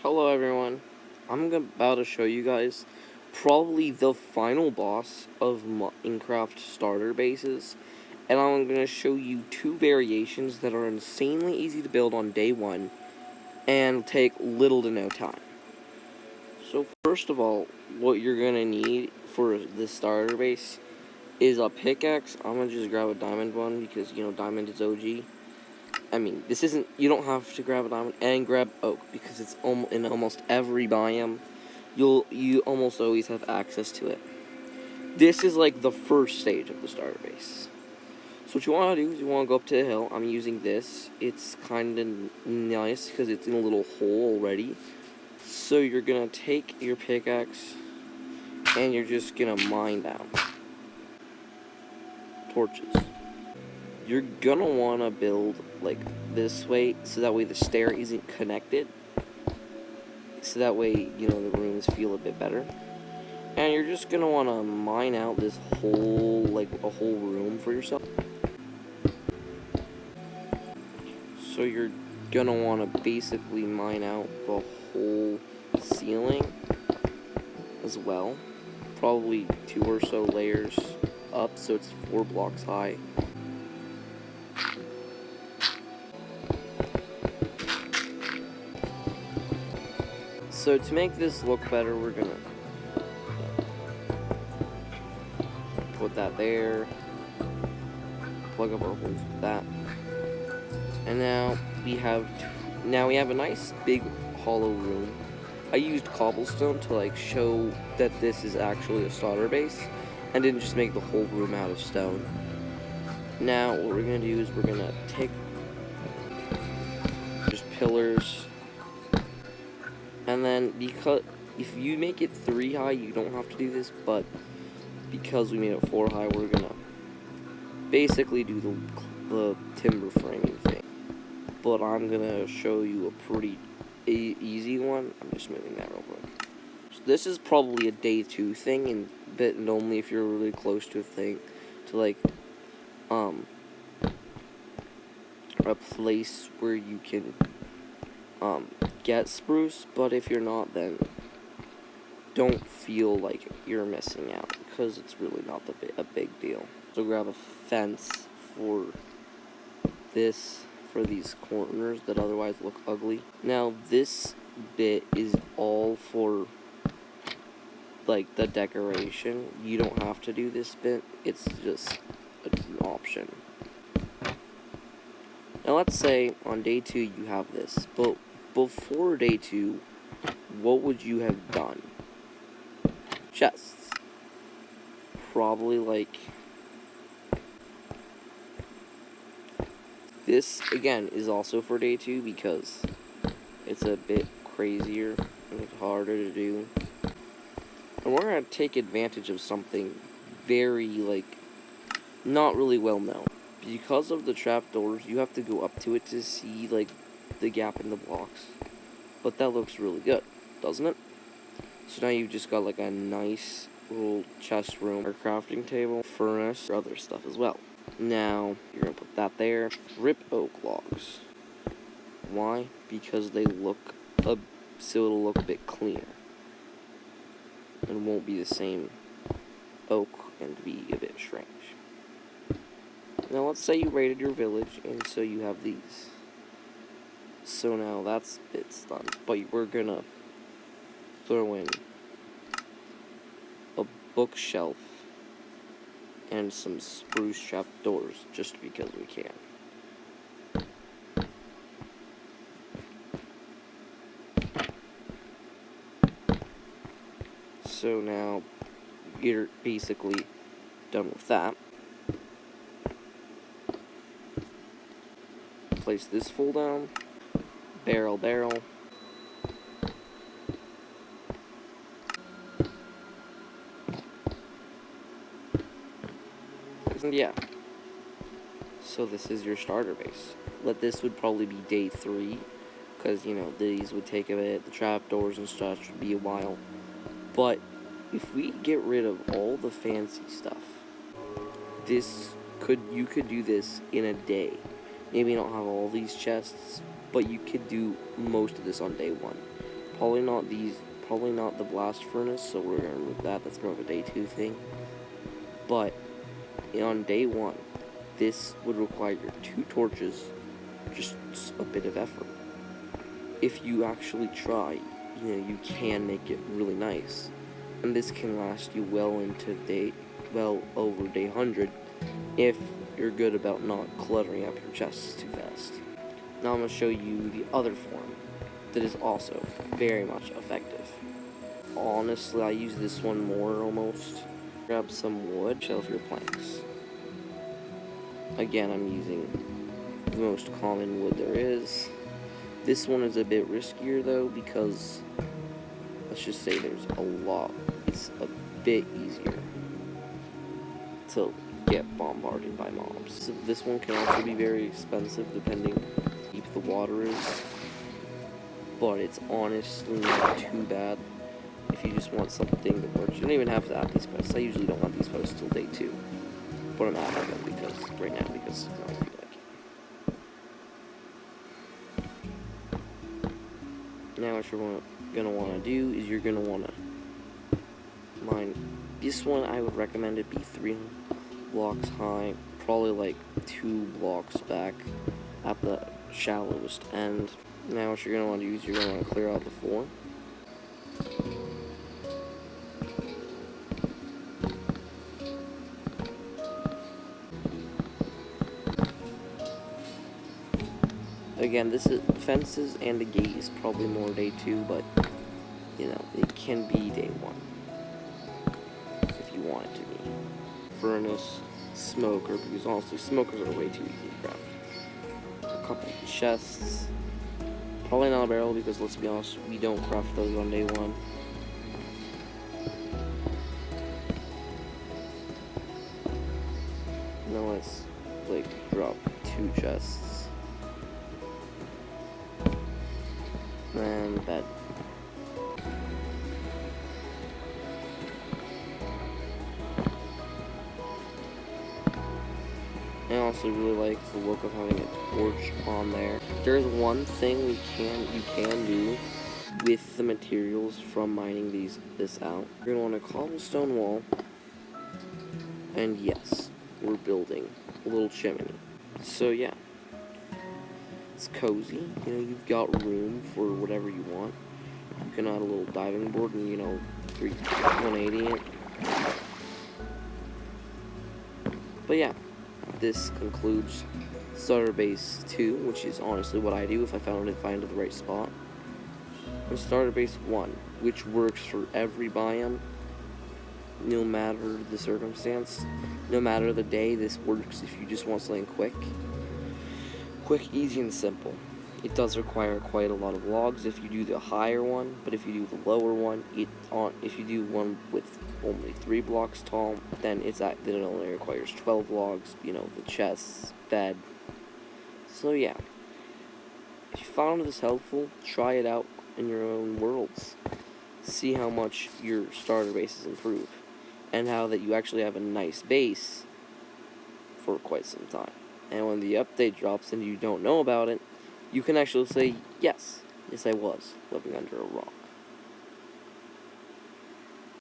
Hello everyone, I'm about to show you guys probably the final boss of Minecraft starter bases, and I'm going to show you two variations that are insanely easy to build on day one and take little to no time. So first of all, what you're going to need for this starter base is a pickaxe. I'm going to just grab a diamond one because, diamond is OG. I mean, this isn't, you don't have to grab a diamond, and grab oak, because it's in almost every biome, you almost always have access to it. This is like the first stage of the starter base. So what you want to do is you want to go up to the hill. I'm using this. It's kind of nice because it's in a little hole already. So you're going to take your pickaxe, and you're just going to mine down. Torches. You're gonna want to build like this way, so that way the stair isn't connected, so that way the rooms feel a bit better. And you're just gonna want to mine out this whole, like a whole room for yourself. So you're gonna want to basically mine out the whole ceiling as well, probably 2 or so layers up, so it's 4 blocks high. So to make this look better, we're gonna put that there, plug up our holes with that, and now we have a nice big hollow room. I used cobblestone to like show that this is actually a starter base, and didn't just make the whole room out of stone. Now what we're gonna do is we're gonna take just pillars, and then because if you make it 3 high, you don't have to do this, but because we made it 4 high, we're gonna basically do the timber framing thing. But I'm gonna show you a pretty easy one. I'm just moving that real quick. So this is probably a day 2 thing, and only if you're really close to a thing, to like a place where you can get spruce. But if you're not, then don't feel like you're missing out, because it's really not a big deal. So grab a fence for these corners that otherwise look ugly. Now this bit is all for like the decoration. You don't have to do this bit, it's just an option. Now let's say on day 2 you have this, but before day 2, what would you have done? Chests. Probably like this. Again, is also for day 2 because it's a bit crazier and it's harder to do. And we're going to take advantage of something very, like, not really well known. Because of the trapdoors, you have to go up to it to see, like, the gap in the blocks. But that looks really good, doesn't it? So now you've just got, like, a nice little chest room, or crafting table, furnace, or other stuff as well. Now, you're going to put that there. Rip oak logs. Why? Because they look, so it'll look a bit cleaner. And won't be the same oak and be a bit strange. Now let's say you raided your village, and so you have these. So now that's it's done. But we're gonna throw in a bookshelf and some spruce trapdoors, just because we can. So now you're basically done with that. Place this full down. Barrel. And yeah. So this is your starter base. This would probably be day 3, because, these would take a bit, the trapdoors and stuff would be a while. But if we get rid of all the fancy stuff, you could do this in a day. Maybe not have all these chests, but you could do most of this on day 1. Probably not the blast furnace, so we're gonna remove that. That's more of a day 2 thing. But on day 1, this would require 2 torches, just a bit of effort. If you actually try, you can make it really nice, and this can last you well over day 100 if you're good about not cluttering up your chests too fast. Now I'm going to show you the other form that is also very much effective. Honestly, I use this one more almost. Grab some wood, shelf your planks. Again, I'm using the most common wood there is. This one is a bit riskier though, because let's just say it's a bit easier to get bombarded by mobs. So this one can also be very expensive depending how deep the water is, but it's honestly not too bad if you just want something that works. You don't even have to add these posts. I usually don't want these posts till day 2, but I'm adding them right now because I feel like it. Now what you're gonna want to do is you're gonna want to mine. This one I would recommend it be 3 blocks high, probably like 2 blocks back at the shallowest end. Now what you're gonna want to do is you're gonna want to clear out the floor. Again, this is fences and the gate is probably more day 2, but it can be day 1 if you want it to be. Furnace, smoker, because honestly smokers are way too easy to craft. A couple of chests, probably not a barrel because let's be honest, we don't craft those on day 1. Now let's drop 2 chests. And bed. I also really like the look of having a torch on there. There's one thing you can do with the materials from mining this out. You're gonna want a cobblestone wall, and yes, we're building a little chimney. So yeah, it's cozy. You've got room for whatever you want. You can add a little diving board and 180 it. But yeah, this concludes Starter Base 2, which is honestly what I do if I find the right spot. And Starter Base 1, which works for every biome, no matter the circumstance, no matter the day. This works if you just want something quick, easy, and simple. It does require quite a lot of logs if you do the higher one, but if you do the lower one, if you do one with only 3 blocks tall, then it only requires 12 logs, the chests, bed. So yeah, if you found this helpful, try it out in your own worlds. See how much your starter bases improve, and how that you actually have a nice base for quite some time. And when the update drops and you don't know about it, you can actually say, yes, I was living under a rock.